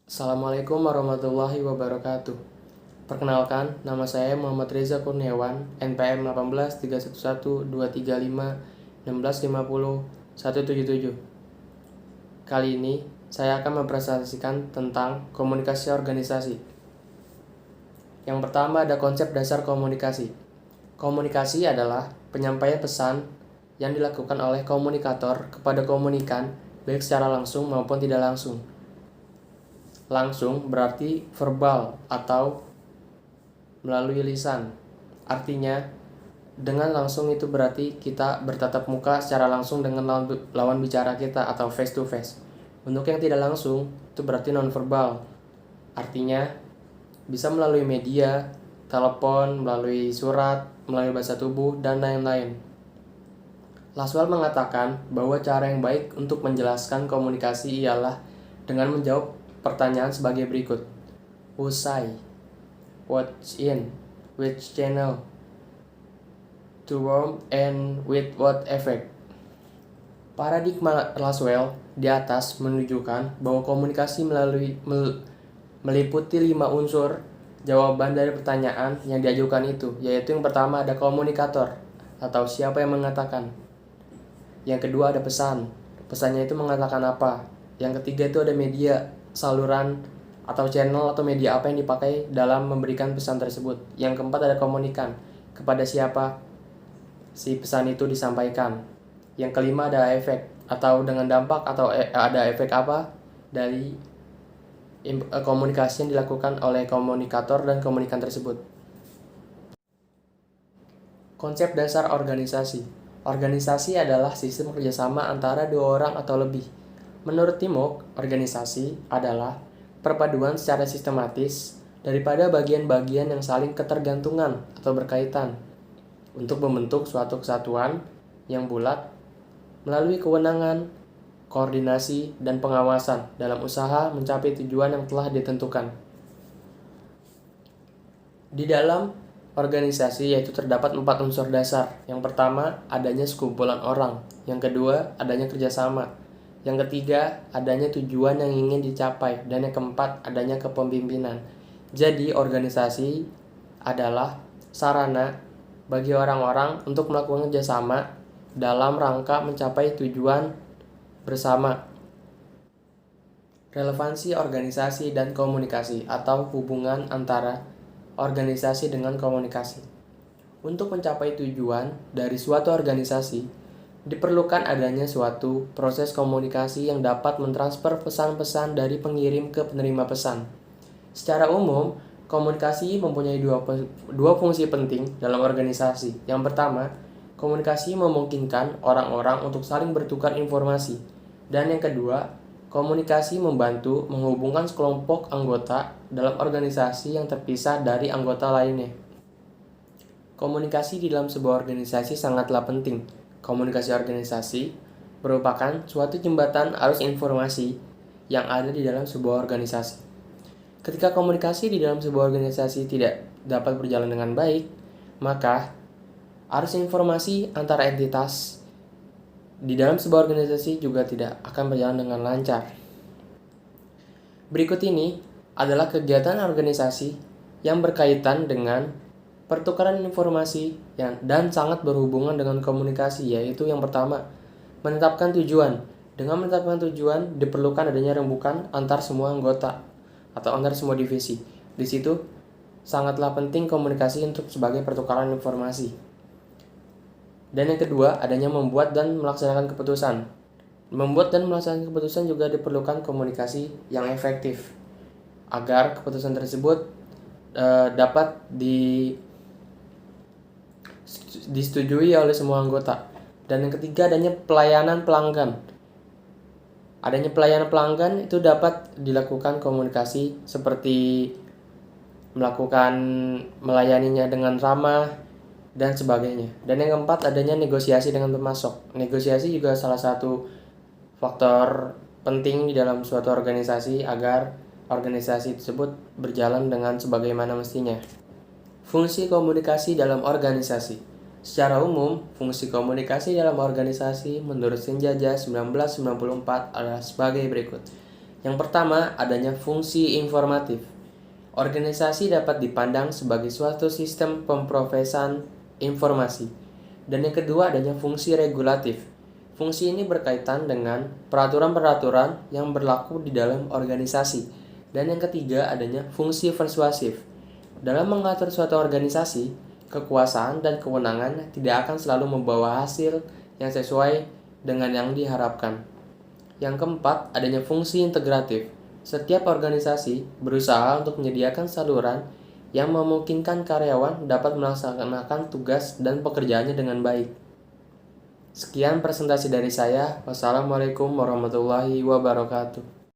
Assalamualaikum warahmatullahi wabarakatuh. Perkenalkan, nama saya Muhammad Reza Kurniawan, NPM 183123561650 Kali ini, saya akan mempresentasikan tentang komunikasi organisasi. Yang pertama ada konsep dasar komunikasi. Komunikasi adalah penyampaian pesan yang dilakukan oleh komunikator kepada komunikan, baik secara langsung maupun tidak langsung. Langsung berarti verbal atau melalui lisan. Artinya, dengan langsung itu berarti kita bertatap muka secara langsung dengan lawan bicara kita atau face to face. Untuk yang tidak langsung, itu berarti non-verbal. Artinya, bisa melalui media, telepon, melalui surat, melalui bahasa tubuh, dan lain-lain. Laswell mengatakan bahwa cara yang baik untuk menjelaskan komunikasi ialah dengan menjawab pertanyaan sebagai berikut. Who say? What's in? Which channel? To whom and with what effect? Paradigma Laswell di atas menunjukkan bahwa komunikasi meliputi 5 unsur jawaban dari pertanyaan yang diajukan itu, yaitu yang pertama ada komunikator atau siapa yang mengatakan. Yang kedua ada pesan. Pesannya itu mengatakan apa? Yang ketiga itu ada media, saluran atau channel atau media apa yang dipakai dalam memberikan pesan tersebut. Yang keempat ada komunikan, kepada siapa si pesan itu disampaikan. Yang kelima ada efek atau dengan dampak atau ada efek apa dari komunikasi yang dilakukan oleh komunikator dan komunikan tersebut. Konsep dasar organisasi. Organisasi adalah sistem kerjasama antara dua orang atau lebih. Menurut Timok, organisasi adalah perpaduan secara sistematis daripada bagian-bagian yang saling ketergantungan atau berkaitan untuk membentuk suatu kesatuan yang bulat melalui kewenangan, koordinasi, dan pengawasan dalam usaha mencapai tujuan yang telah ditentukan. Di dalam organisasi yaitu terdapat 4 unsur dasar. Yang pertama, adanya sekumpulan orang. Yang kedua, adanya kerjasama. Yang ketiga, adanya tujuan yang ingin dicapai. Dan yang keempat, adanya kepemimpinan. Jadi, organisasi adalah sarana bagi orang-orang untuk melakukan kerjasama dalam rangka mencapai tujuan bersama. Relevansi organisasi dan komunikasi atau hubungan antara organisasi dengan komunikasi. Untuk mencapai tujuan dari suatu organisasi, diperlukan adanya suatu proses komunikasi yang dapat mentransfer pesan-pesan dari pengirim ke penerima pesan. Secara umum, komunikasi mempunyai dua fungsi penting dalam organisasi. Yang pertama, komunikasi memungkinkan orang-orang untuk saling bertukar informasi. Dan yang kedua, komunikasi membantu menghubungkan sekelompok anggota dalam organisasi yang terpisah dari anggota lainnya. Komunikasi di dalam sebuah organisasi sangatlah penting. Komunikasi organisasi merupakan suatu jembatan arus informasi yang ada di dalam sebuah organisasi. Ketika komunikasi di dalam sebuah organisasi tidak dapat berjalan dengan baik, maka arus informasi antara entitas di dalam sebuah organisasi juga tidak akan berjalan dengan lancar. Berikut ini adalah kegiatan organisasi yang berkaitan dengan pertukaran informasi dan sangat berhubungan dengan komunikasi, yaitu yang pertama, menetapkan tujuan. Dengan menetapkan tujuan, diperlukan adanya rembukan antar semua anggota atau antar semua divisi. Di situ sangatlah penting komunikasi untuk sebagai pertukaran informasi. Dan yang kedua, adanya membuat dan melaksanakan keputusan. Membuat dan melaksanakan keputusan juga diperlukan komunikasi yang efektif agar keputusan tersebut dapat disetujui oleh semua anggota. Dan yang ketiga, adanya pelayanan pelanggan. Adanya pelayanan pelanggan itu dapat dilakukan komunikasi seperti melayaninya dengan ramah dan sebagainya. Dan yang keempat, adanya negosiasi dengan pemasok. Negosiasi juga salah satu faktor penting di dalam suatu organisasi agar organisasi tersebut berjalan dengan sebagaimana mestinya. Fungsi komunikasi dalam organisasi. Secara umum, fungsi komunikasi dalam organisasi menurut Senjaja 1994 adalah sebagai berikut. Yang pertama, adanya fungsi informatif. Organisasi dapat dipandang sebagai suatu sistem pemrosesan informasi. Dan yang kedua, adanya fungsi regulatif. Fungsi ini berkaitan dengan peraturan-peraturan yang berlaku di dalam organisasi. Dan yang ketiga, adanya fungsi persuasif. Dalam mengatur suatu organisasi, kekuasaan dan kewenangan tidak akan selalu membawa hasil yang sesuai dengan yang diharapkan. Yang keempat, adanya fungsi integratif. Setiap organisasi berusaha untuk menyediakan saluran yang memungkinkan karyawan dapat melaksanakan tugas dan pekerjaannya dengan baik. Sekian presentasi dari saya. Wassalamualaikum warahmatullahi wabarakatuh.